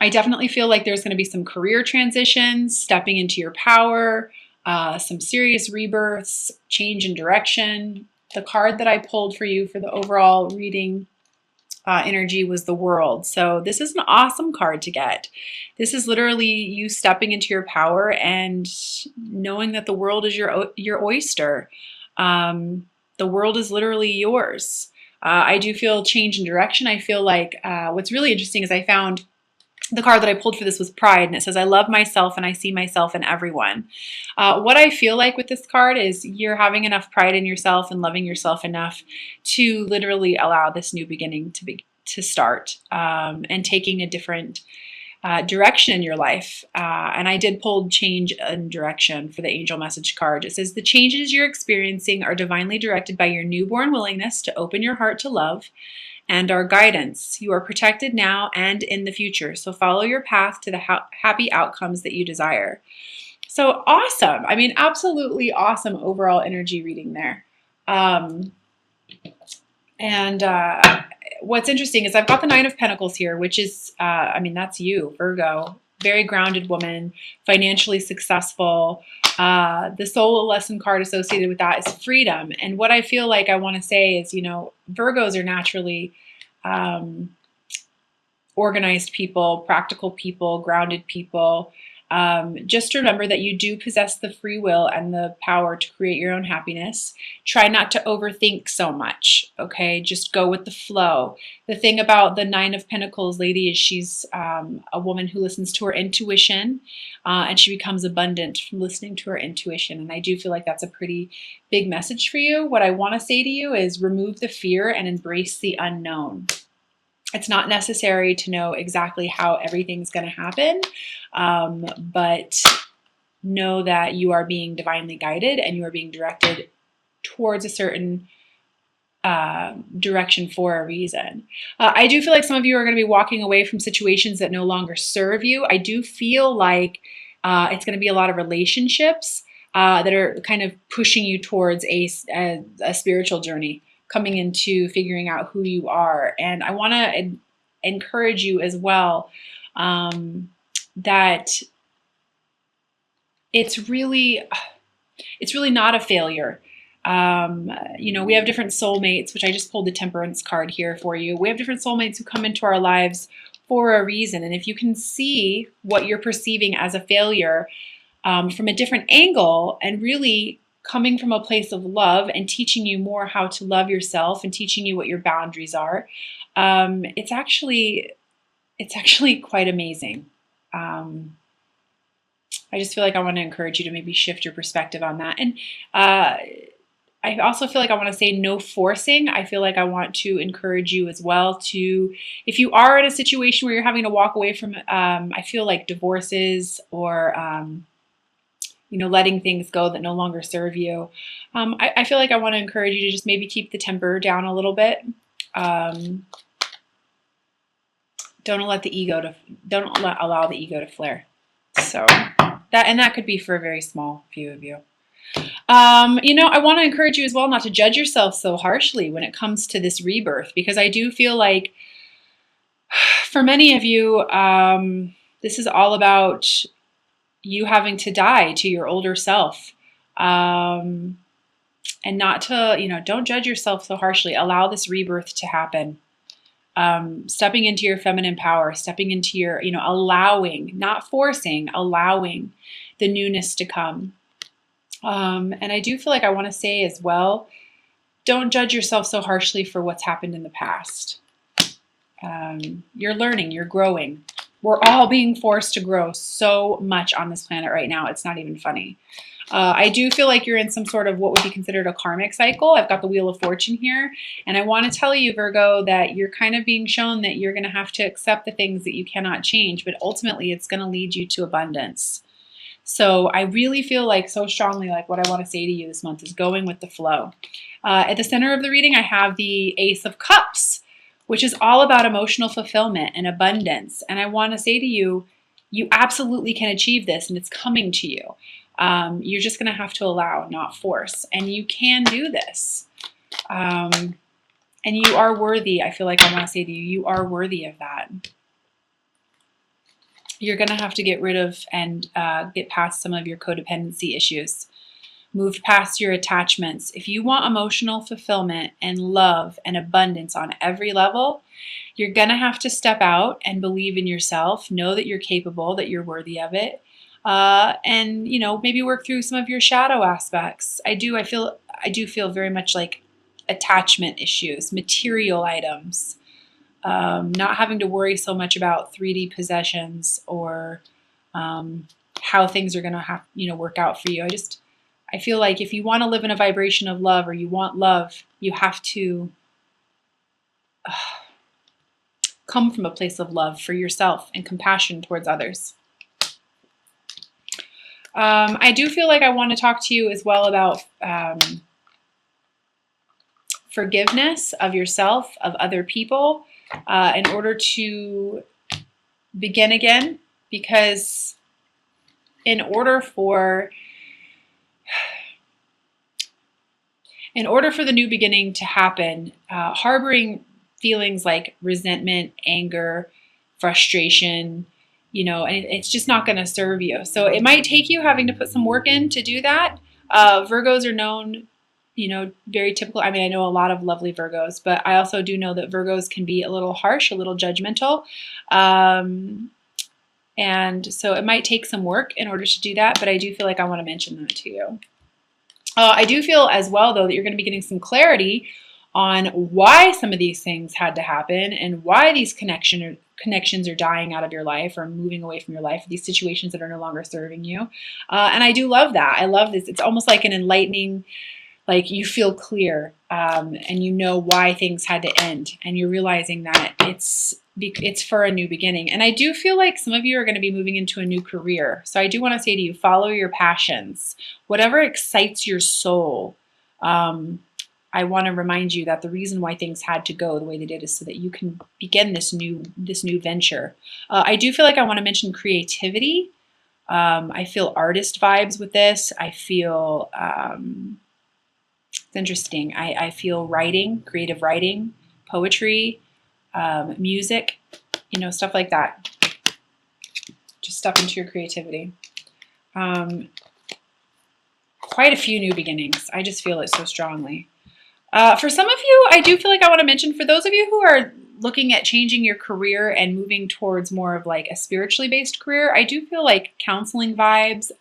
I definitely feel like there's going to be some career transitions, stepping into your power, some serious rebirths, change in direction. The card that I pulled for you for the overall reading energy was the World. So this is an awesome card to get. This is literally you stepping into your power and knowing that the world is your oyster. The world is literally yours. I do feel change in direction. I feel like what's really interesting is I found the card that I pulled for this was Pride, and it says, I love myself and I see myself in everyone. What I feel like with this card is you're having enough pride in yourself and loving yourself enough to literally allow this new beginning to start, and taking a different direction in your life. And I did pull change and direction for the angel message card. It says, the changes you're experiencing are divinely directed by your newborn willingness to open your heart to love and our guidance. You are protected now and in the future. So follow your path to the happy outcomes that you desire. So awesome. I mean, absolutely awesome overall energy reading there. And what's interesting is I've got the Nine of Pentacles here, which is, I mean, that's you, Virgo. Very grounded woman, financially successful. The soul lesson card associated with that is freedom. And what I feel like I want to say is, you know, Virgos are naturally organized people, practical people, grounded people. Just remember that you do possess the free will and the power to create your own happiness. Try not to overthink so much, okay? Just go with the flow. The thing about the Nine of Pentacles lady is she's a woman who listens to her intuition, and she becomes abundant from listening to her intuition. And I do feel like that's a pretty big message for you. What I want to say to you is remove the fear and embrace the unknown. It's not necessary to know exactly how everything's going to happen, but know that you are being divinely guided and you are being directed towards a certain direction for a reason. I do feel like some of you are going to be walking away from situations that no longer serve you. I do feel like it's going to be a lot of relationships that are kind of pushing you towards a spiritual journey, coming into figuring out who you are. And I want to encourage you as well that it's really not a failure. You know, we have different soulmates, which I just pulled the Temperance card here for you. We have different soulmates who come into our lives for a reason. And if you can see what you're perceiving as a failure from a different angle and really coming from a place of love and teaching you more how to love yourself and teaching you what your boundaries are, it's actually quite amazing. I just feel like I want to encourage you to maybe shift your perspective on that. And I also feel like I want to say no forcing. I feel like I want to encourage you as well to, if you are in a situation where you're having to walk away from, I feel like divorces or you know, letting things go that no longer serve you. I feel like I want to encourage you to just maybe keep the temper down a little bit. Don't allow the ego to flare. So that could be for a very small few of you. You know, I want to encourage you as well not to judge yourself so harshly when it comes to this rebirth, because I do feel like for many of you, this is all about you having to die to your older self, and not to, you know, don't judge yourself so harshly. Allow this rebirth to happen. Stepping into your feminine power, stepping into your, you know, allowing, not forcing, allowing the newness to come. And I do feel like I want to say as well, don't judge yourself so harshly for what's happened in the past. You're learning, you're growing. We're all being forced to grow so much on this planet right now. It's not even funny. I do feel like you're in some sort of what would be considered a karmic cycle. I've got the Wheel of Fortune here. And I want to tell you, Virgo, that you're kind of being shown that you're going to have to accept the things that you cannot change. But ultimately, it's going to lead you to abundance. So I really feel like so strongly like what I want to say to you this month is going with the flow. At the center of the reading, I have the Ace of Cups, which is all about emotional fulfillment and abundance. And I want to say to you, you absolutely can achieve this and it's coming to you. You're just going to have to allow, not force. And you can do this. And you are worthy. I feel like I want to say to you, you are worthy of that. You're going to have to get rid of and get past some of your codependency issues. Move past your attachments. If you want emotional fulfillment and love and abundance on every level, you're going to have to step out and believe in yourself, know that you're capable, that you're worthy of it, and maybe work through some of your shadow aspects. I do feel very much like attachment issues, material items, not having to worry so much about 3D possessions or how things are going to work out for you. I feel like if you want to live in a vibration of love, or you want love, you have to come from a place of love for yourself and compassion towards others. I do feel like I want to talk to you as well about forgiveness of yourself, of other people, in order to begin again, because in order for the new beginning to happen, harboring feelings like resentment, anger, frustration, and it's just not going to serve you. So it might take you having to put some work in to do that. Virgos are known, very typical. I mean, I know a lot of lovely Virgos, but I also do know that Virgos can be a little harsh, a little judgmental. And so it might take some work in order to do that, but I do feel like I want to mention that to you. I do feel as well, though, that you're going to be getting some clarity on why some of these things had to happen and why these connections are dying out of your life or moving away from your life, these situations that are no longer serving you. And I do love that. I love this. It's almost like an enlightening, like you feel clear, and you know why things had to end, and you're realizing that it's for a new beginning. And I do feel like some of you are going to be moving into a new career. So I do want to say to you, follow your passions. Whatever excites your soul. I want to remind you that the reason why things had to go the way they did is so that you can begin this new venture. I do feel like I want to mention creativity. I feel artist vibes with this. I feel it's interesting. I feel writing, creative writing, poetry, music, stuff like that. Just step into your creativity. Quite a few new beginnings. I just feel it so strongly. For some of you, I do feel like I want to mention, for those of you who are looking at changing your career and moving towards more of like a spiritually based career, I do feel like counseling vibes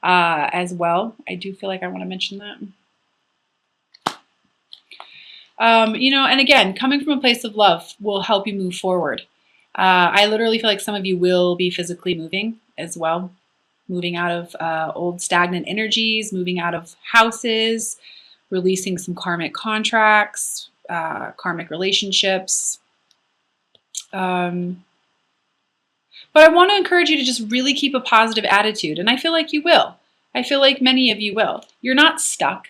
as well. I do feel like I want to mention that. And again, coming from a place of love will help you move forward. I literally feel like some of you will be physically moving as well, moving out of old stagnant energies, moving out of houses, releasing some karmic contracts, karmic relationships. But I want to encourage you to just really keep a positive attitude, and I feel like you will. I feel like many of you will. You're not stuck.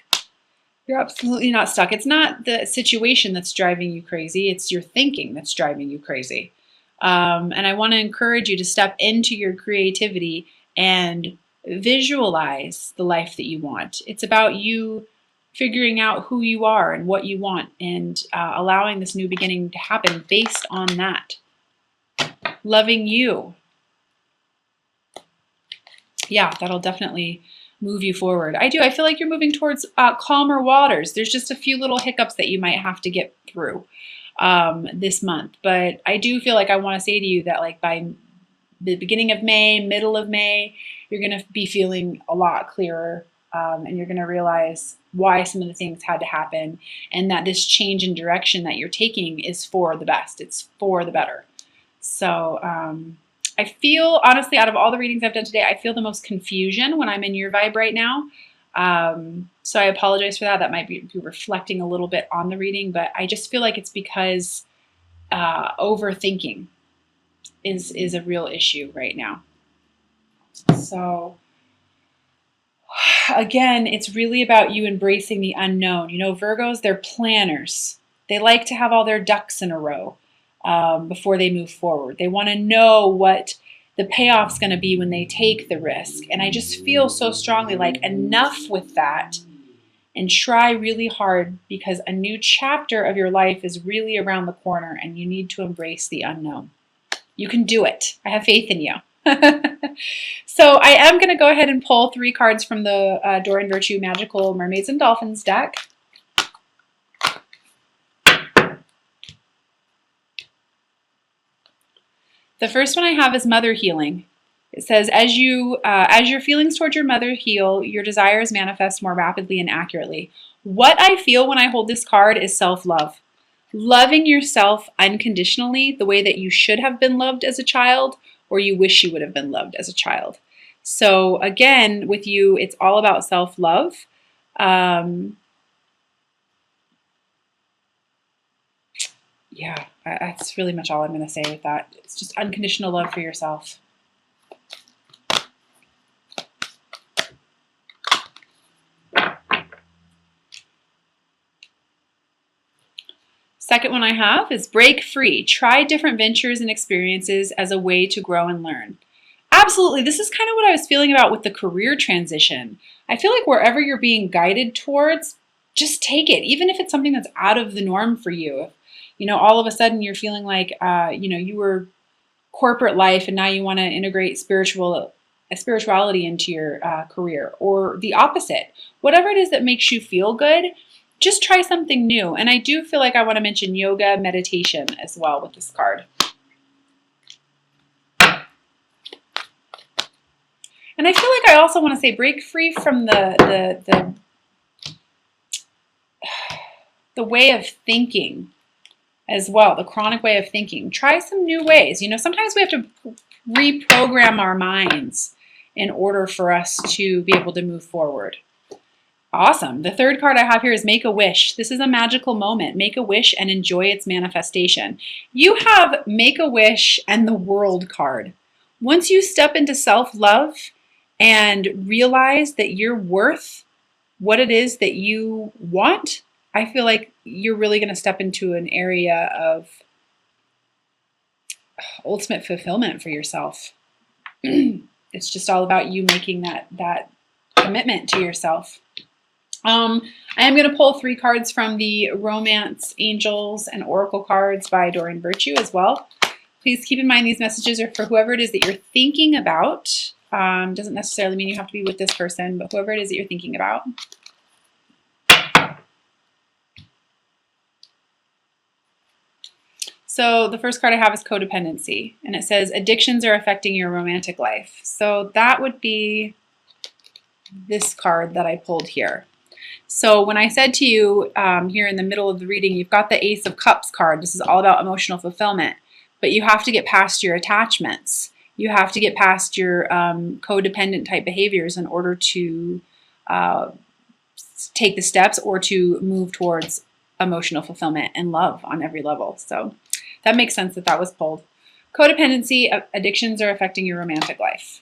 You're absolutely not stuck. It's not the situation that's driving you crazy. It's your thinking that's driving you crazy. And I want to encourage you to step into your creativity and visualize the life that you want. It's about you figuring out who you are and what you want, and allowing this new beginning to happen based on that. Loving you. Yeah, that'll definitely move you forward. I feel like you're moving towards calmer waters. There's just a few little hiccups that you might have to get through this month. But I do feel like I want to say to you that like by the beginning of May, middle of May, you're going to be feeling a lot clearer, and you're going to realize why some of the things had to happen, and that this change in direction that you're taking is for the best. It's for the better. So I feel, honestly, out of all the readings I've done today, I feel the most confusion when I'm in your vibe right now. So I apologize for that. That might be reflecting a little bit on the reading, but I just feel like it's because overthinking is a real issue right now. So again, it's really about you embracing the unknown. Virgos, they're planners. They like to have all their ducks in a row before they move forward. They want to know what the payoff's going to be when they take the risk. And I just feel so strongly like enough with that, and try really hard, because a new chapter of your life is really around the corner, and you need to embrace the unknown. You can do it. I have faith in you. So I am going to go ahead and pull 3 cards from the Doreen Virtue Magical Mermaids and Dolphins deck. The first one I have is Mother Healing. It says, as your feelings towards your mother heal, your desires manifest more rapidly and accurately. What I feel when I hold this card is self-love. Loving yourself unconditionally, the way that you should have been loved as a child, or you wish you would have been loved as a child. So again, with you, it's all about self-love. Yeah, that's really much all I'm going to say with that. It's just unconditional love for yourself. Second one I have is break free. Try different ventures and experiences as a way to grow and learn. Absolutely. This is kind of what I was feeling about with the career transition. I feel like wherever you're being guided towards, just take it, even if it's something that's out of the norm for you. You know, all of a sudden you're feeling like, you were corporate life and now you want to integrate spirituality into your career, or the opposite. Whatever it is that makes you feel good, just try something new. And I do feel like I want to mention yoga, meditation as well with this card. And I feel like I also want to say break free from the way of thinking as well, the chronic way of thinking. Try some new ways. You know, sometimes we have to reprogram our minds in order for us to be able to move forward. Awesome. The third card I have here is Make a Wish. This is a magical moment. Make a wish and enjoy its manifestation. You have Make a Wish and the World card. Once you step into self-love and realize that you're worth what it is that you want, I feel like you're really going to step into an area of ultimate fulfillment for yourself. It's just all about you making that commitment to yourself. I am going to pull 3 cards from the Romance Angels and Oracle cards by Doreen Virtue as well. Please keep in mind these messages are for whoever it is that you're thinking about. Doesn't necessarily mean you have to be with this person, but whoever it is that you're thinking about. So the first card I have is Codependency, and it says addictions are affecting your romantic life. So that would be this card that I pulled here. So when I said to you here in the middle of the reading, you've got the Ace of Cups card. This is all about emotional fulfillment, but you have to get past your attachments. You have to get past your codependent type behaviors in order to take the steps or to move towards emotional fulfillment and love on every level. So that makes sense that that was pulled. Codependency, addictions are affecting your romantic life.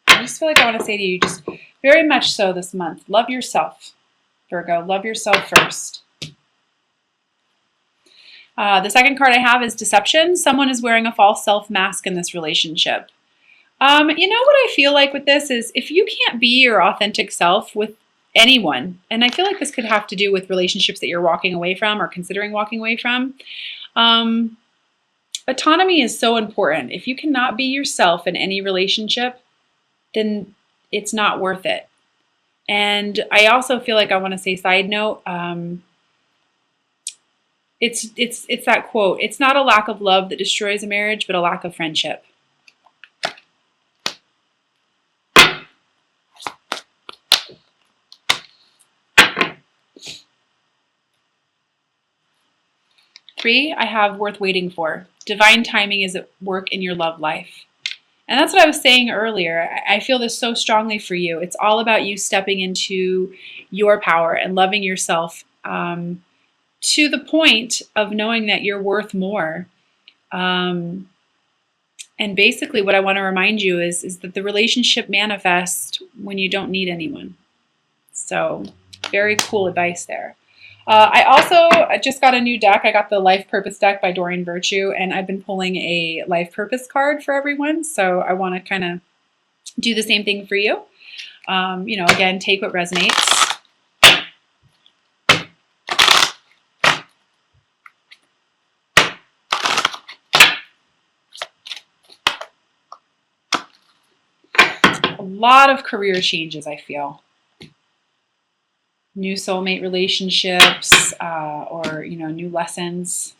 I just feel like I want to say to you, just very much so this month, love yourself, Virgo. Love yourself first. The second card I have is Deception. Someone is wearing a false self mask in this relationship. You know what I feel like with this is if you can't be your authentic self with anyone, and I feel like this could have to do with relationships that you're walking away from or considering walking away from, autonomy is so important. If you cannot be yourself in any relationship, then it's not worth it. And I also feel like I want to say, side note, it's that quote, it's not a lack of love that destroys a marriage, but a lack of friendship. Three, I have Worth Waiting For. Divine timing is at work in your love life. And that's what I was saying earlier. I feel this so strongly for you. It's all about you stepping into your power and loving yourself to the point of knowing that you're worth more. And basically what I want to remind you is that the relationship manifests when you don't need anyone. So very cool advice there. I also just got a new deck. I got the Life Purpose deck by Doreen Virtue, and I've been pulling a Life Purpose card for everyone. So I want to kind of do the same thing for you. Again, take what resonates. lot of career changes, I feel. New soulmate relationships, or new lessons.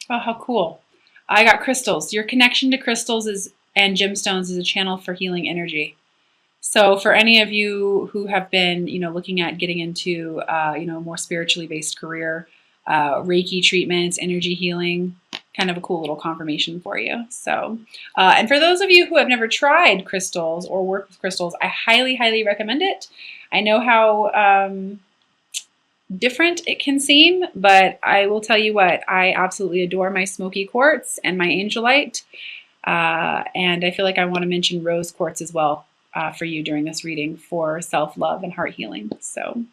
Oh, how cool. I got crystals. Your connection to crystals and gemstones is a channel for healing energy. So for any of you who have been, looking at getting into, a more spiritually based career, Reiki treatments, energy healing, kind of a cool little confirmation for you. So, and for those of you who have never tried crystals or worked with crystals, I highly, highly recommend it. I know how different it can seem, but I will tell you what, I absolutely adore my smoky quartz and my angelite. And I feel like I want to mention rose quartz as well for you during this reading for self-love and heart healing. So